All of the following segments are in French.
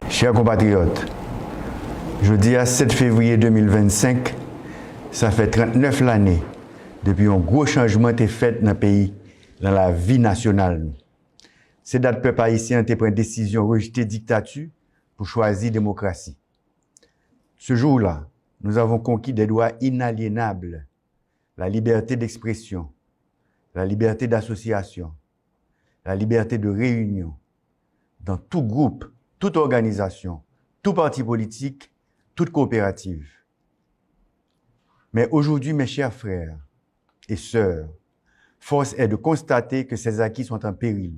Chers compatriotes, jeudi 7 février 2025, ça fait 39 l'année depuis un gros changement été fait dans le pays, dans la vie nationale. C'est date peuple haïtien a pris une décision de rejeter la dictature pour choisir la démocratie. Ce jour-là, nous avons conquis des droits inaliénables, la liberté d'expression, la liberté d'association, la liberté de réunion, dans tout groupe, toute organisation, tout parti politique, toute coopérative. Mais aujourd'hui, mes chers frères et sœurs, force est de constater que ces acquis sont en péril.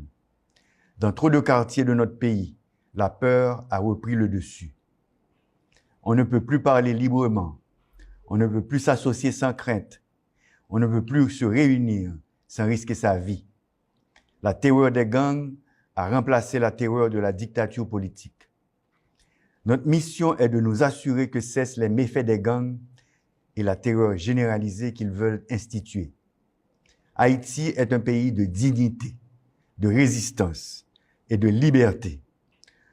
Dans trop de quartiers de notre pays, la peur a repris le dessus. On ne peut plus parler librement, on ne peut plus s'associer sans crainte, on ne peut plus se réunir sans risquer sa vie. La terreur des gangs a remplacé la terreur de la dictature politique. Notre mission est de nous assurer que cessent les méfaits des gangs et la terreur généralisée qu'ils veulent instituer. Haïti est un pays de dignité, de résistance et de liberté.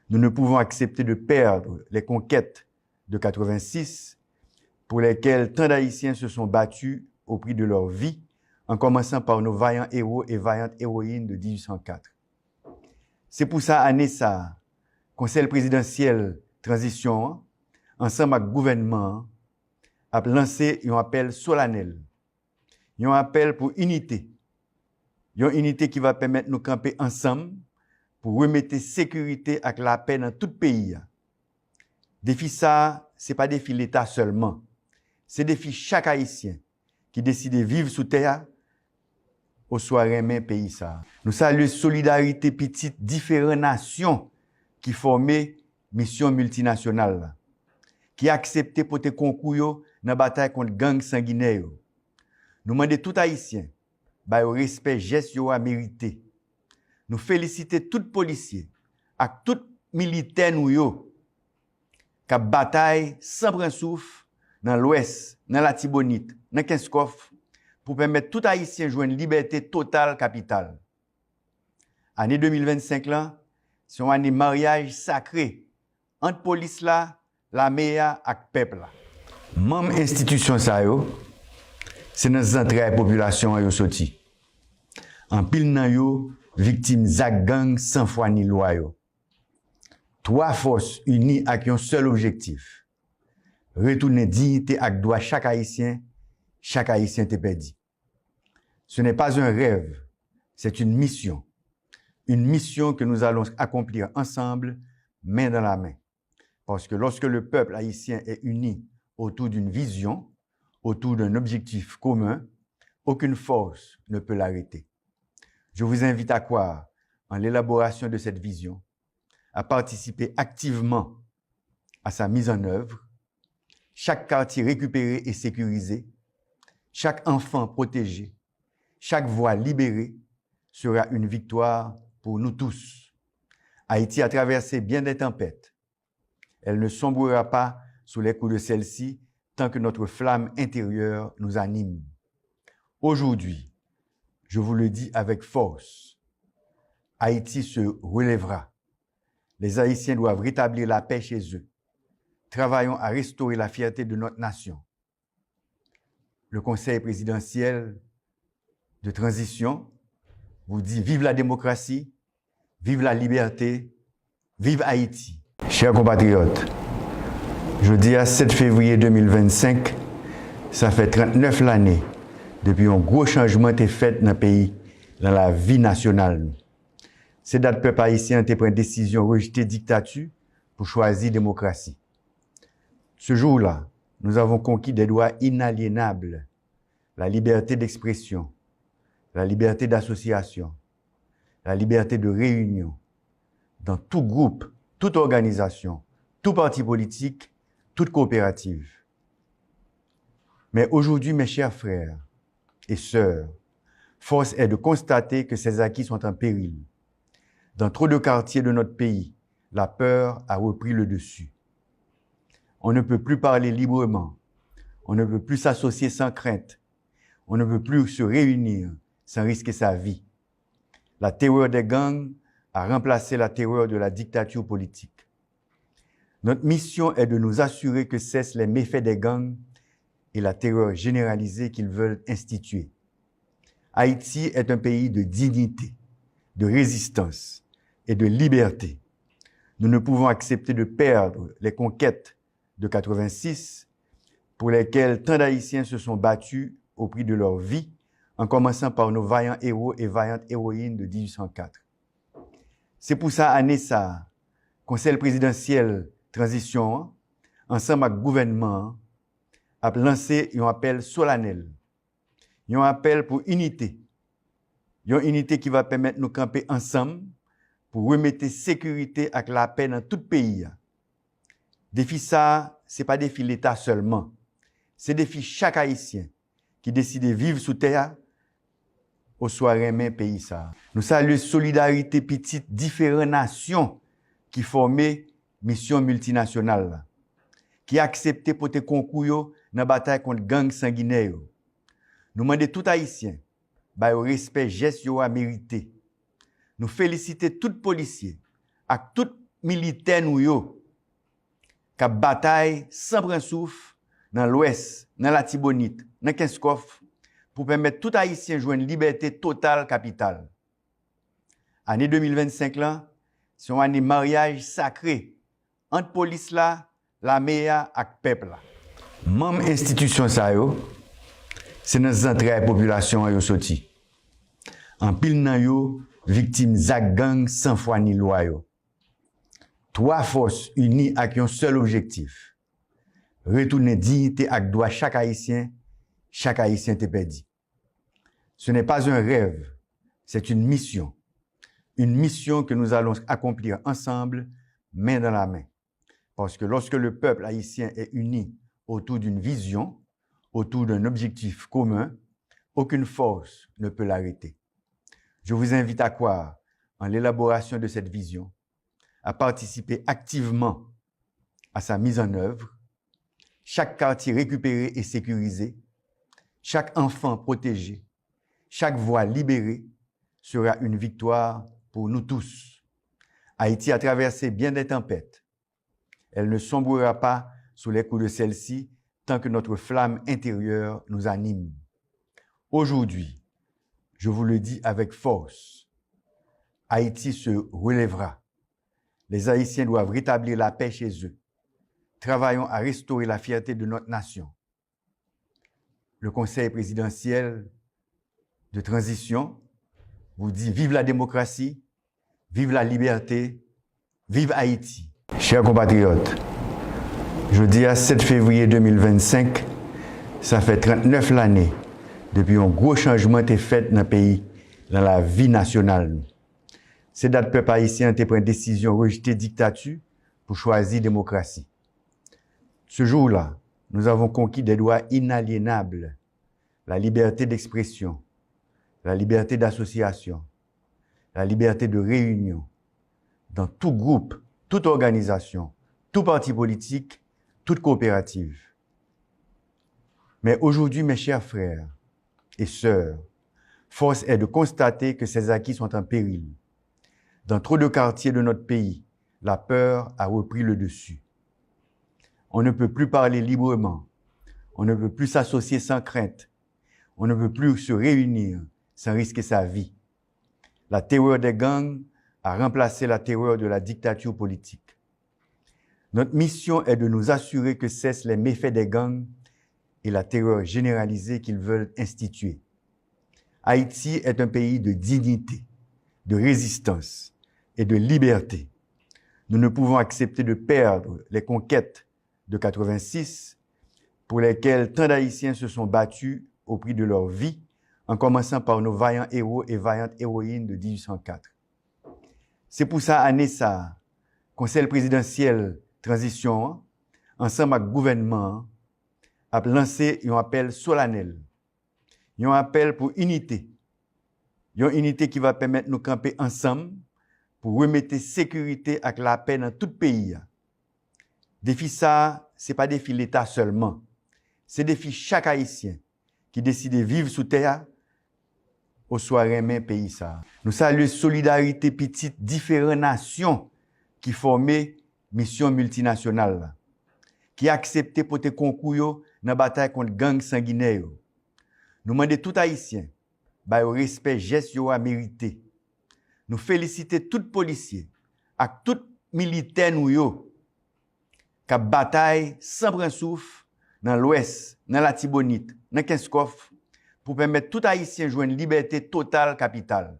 Nous ne pouvons accepter de perdre les conquêtes de 86 pour lesquelles tant d'Haïtiens se sont battus au prix de leur vie, en commençant par nos vaillants héros et vaillantes héroïnes de 1804. C'est pour ça, à Nessa, Conseil présidentiel transition, ensemble avec le gouvernement, a lancé un appel solennel, un appel pour unité, une unité qui va permettre de nous camper ensemble pour remettre sécurité et la paix dans tout le pays. Défi ça, ce n'est pas défi l'État seulement, c'est défi chaque Haïtien qui décide de vivre sous terre au soir même pays ça. Nous saluons solidarité petite différentes nations qui formaient mission multinationale, qui acceptaient pour te concourir dans la bataille contre gang sanguinaire. Nous demandons tout Haïtien bah au respect geste yo a mérité. Nous féliciter tout policier et tout militaire nous yo qui bataille sans prendre souffle dans l'ouest, dans la Tibonite, dans Kinskof pour permettre tout Haïtien jouer une liberté totale capitale. Année 2025 là, c'est une année mariage sacré entre police là, la meilleure et peuple là. Même institution ça yo, c'est dans les entrailles population yo sorti. En pile nan yo victime zak gang sans foi ni loi yo. Trois forces unies avec un seul objectif. Retourner dignité ak droit chaque Haïtien te perdu. Ce n'est pas un rêve, c'est une mission. Une mission que nous allons accomplir ensemble, main dans la main. Parce que lorsque le peuple haïtien est uni autour d'une vision, autour d'un objectif commun, aucune force ne peut l'arrêter. Je vous invite à croire en l'élaboration de cette vision, à participer activement à sa mise en œuvre, chaque quartier récupéré et sécurisé, chaque enfant protégé, chaque voix libérée sera une victoire pour nous tous. Haïti a traversé bien des tempêtes. Elle ne sombrera pas sous les coups de celle-ci tant que notre flamme intérieure nous anime. Aujourd'hui, je vous le dis avec force, Haïti se relèvera. Les Haïtiens doivent rétablir la paix chez eux. Travaillons à restaurer la fierté de notre nation. Le Conseil présidentiel de transition vous dit vive la démocratie, vive la liberté, vive Haïti. Chers compatriotes, jeudi 7 février 2025, ça fait 39 l'année depuis un gros changement été fait dans le pays, dans la vie nationale. C'est date peuple haïtien a pris une décision de rejeter la dictature pour choisir la démocratie. Ce jour-là, nous avons conquis des droits inaliénables, la liberté d'expression, la liberté d'association, la liberté de réunion, dans tout groupe, toute organisation, tout parti politique, toute coopérative. Mais aujourd'hui, mes chers frères et sœurs, force est de constater que ces acquis sont en péril. Dans trop de quartiers de notre pays, la peur a repris le dessus. On ne peut plus parler librement, on ne peut plus s'associer sans crainte, on ne peut plus se réunir sans risquer sa vie. La terreur des gangs a remplacé la terreur de la dictature politique. Notre mission est de nous assurer que cessent les méfaits des gangs et la terreur généralisée qu'ils veulent instituer. Haïti est un pays de dignité, de résistance et de liberté. Nous ne pouvons accepter de perdre les conquêtes de 86 pour lesquelles tant d'Haïtiens se sont battus au prix de leur vie, en commençant par nos vaillants héros et vaillantes héroïnes de 1804. C'est pour ça, à Nessa, Conseil présidentiel transition, ensemble avec le gouvernement, a lancé un appel solennel, un appel pour unité, une unité qui va permettre de nous camper ensemble pour remettre sécurité et la paix dans tout le pays. Défi ça, ce n'est pas défi l'État seulement, c'est défi chaque Haïtien qui décide de vivre sous terre au soir même pays ça. Nous saluons solidarité petite différentes nations qui formaient mission multinationale, qui accepté pour te concourir dans la bataille contre gang sanguinaire. Nous demandons tout Haïtien, bah au respect geste yo a mérité. Nous féliciter tout policier et tout militaire nous yo qui bataille sans prendre souffle dans l'ouest, dans la Tibonite, dans Kinskof pour permettre tout Haïtien jouer une liberté totale capitale. Année 2025 là, c'est une année mariage sacré entre police là, la meilleure et le peuple là. Même institution ça yo, c'est dans les entrailles population yo sorti. En pile nan yo victime zak gang sans foi ni loi yo. Trois forces unies avec un seul objectif. Retourner dignité ak droit chaque haïtien te perdu. Ce n'est pas un rêve, c'est une mission. Une mission que nous allons accomplir ensemble, main dans la main. Parce que lorsque le peuple haïtien est uni autour d'une vision, autour d'un objectif commun, aucune force ne peut l'arrêter. Je vous invite à croire en l'élaboration de cette vision, à participer activement à sa mise en œuvre, chaque quartier récupéré et sécurisé, chaque enfant protégé, chaque voix libérée sera une victoire pour nous tous. Haïti a traversé bien des tempêtes. Elle ne sombrera pas sous les coups de celle-ci tant que notre flamme intérieure nous anime. Aujourd'hui, je vous le dis avec force, Haïti se relèvera. Les Haïtiens doivent rétablir la paix chez eux. Travaillons à restaurer la fierté de notre nation. Le Conseil présidentiel de transition vous dit vive la démocratie, vive la liberté, vive Haïti. Chers compatriotes, jeudi 7 février 2025, ça fait 39 l'année depuis un gros changement été fait dans le pays, dans la vie nationale. C'est date peuple haïtien a pris une décision rejeter dictature pour choisir démocratie. Ce jour-là, nous avons conquis des droits inaliénables, la liberté d'expression, la liberté d'association, la liberté de réunion, dans tout groupe, toute organisation, tout parti politique, toute coopérative. Mais aujourd'hui, mes chers frères et sœurs, force est de constater que ces acquis sont en péril. Dans trop de quartiers de notre pays, la peur a repris le dessus. On ne peut plus parler librement, on ne peut plus s'associer sans crainte, on ne peut plus se réunir sans risquer sa vie. La terreur des gangs a remplacé la terreur de la dictature politique. Notre mission est de nous assurer que cessent les méfaits des gangs et la terreur généralisée qu'ils veulent instituer. Haïti est un pays de dignité, de résistance et de liberté. Nous ne pouvons accepter de perdre les conquêtes de 86 pour lesquelles tant d'Haïtiens se sont battus au prix de leur vie, en commençant par nos vaillants héros et vaillantes héroïnes de 1804. C'est pour ça, à Nessa, Conseil présidentiel transition, ensemble avec le gouvernement, a lancé un appel solennel, un appel pour unité, une unité qui va permettre de nous camper ensemble pour remettre sécurité et la paix dans tout le pays. Défi ça, ce n'est pas défi l'État seulement, c'est défi chaque Haïtien qui décide de vivre sous terre au soir même pays ça. Nous saluons solidarité petite différentes nations qui formaient mission multinationale là, qui a accepté pour te concours dans la bataille contre gang sanguinaire. Nous demandons tout haïtien ba yo respect geste yo a mérité. Nous féliciter tout policier et tout militaire nou yo qui bataille sans prendre souffle dans l'ouest, dans la Tibonite, dans Kinskof pour permettre tout haïtien jouer une liberté totale capitale.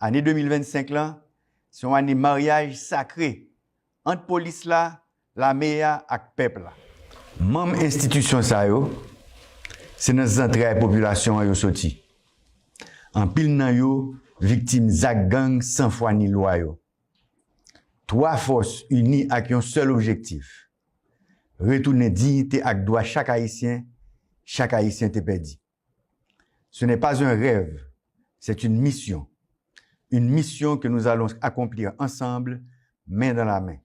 Année 2025 là, c'est une année mariage sacré entre police là, la meya et peuple là. Même institution ça yo, c'est dans entrailles population yo sorti. En pile nan yo victime zak gang sans foi ni loi yo. Trois forces unies avec un seul objectif. Retourner dignité ak droit chaque haïtien te perdu. Ce n'est pas un rêve, c'est une mission. Une mission que nous allons accomplir ensemble, main dans la main.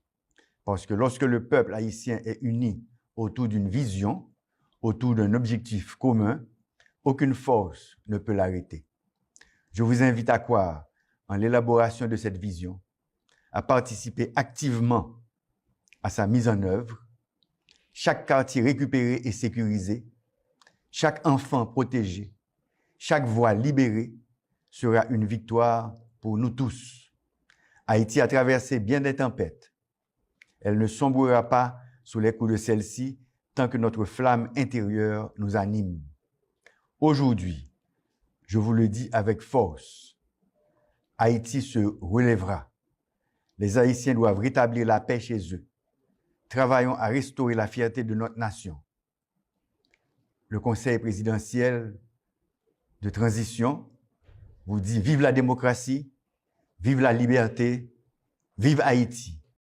Parce que lorsque le peuple haïtien est uni autour d'une vision, autour d'un objectif commun, aucune force ne peut l'arrêter. Je vous invite à croire en l'élaboration de cette vision, à participer activement à sa mise en œuvre, chaque quartier récupéré et sécurisé, chaque enfant protégé, chaque voix libérée sera une victoire pour nous tous. Haïti a traversé bien des tempêtes. Elle ne sombrera pas sous les coups de celle-ci tant que notre flamme intérieure nous anime. Aujourd'hui, je vous le dis avec force, Haïti se relèvera. Les Haïtiens doivent rétablir la paix chez eux. Travaillons à restaurer la fierté de notre nation. Le Conseil présidentiel de transition vous dit vive la démocratie, vive la liberté, vive Haïti.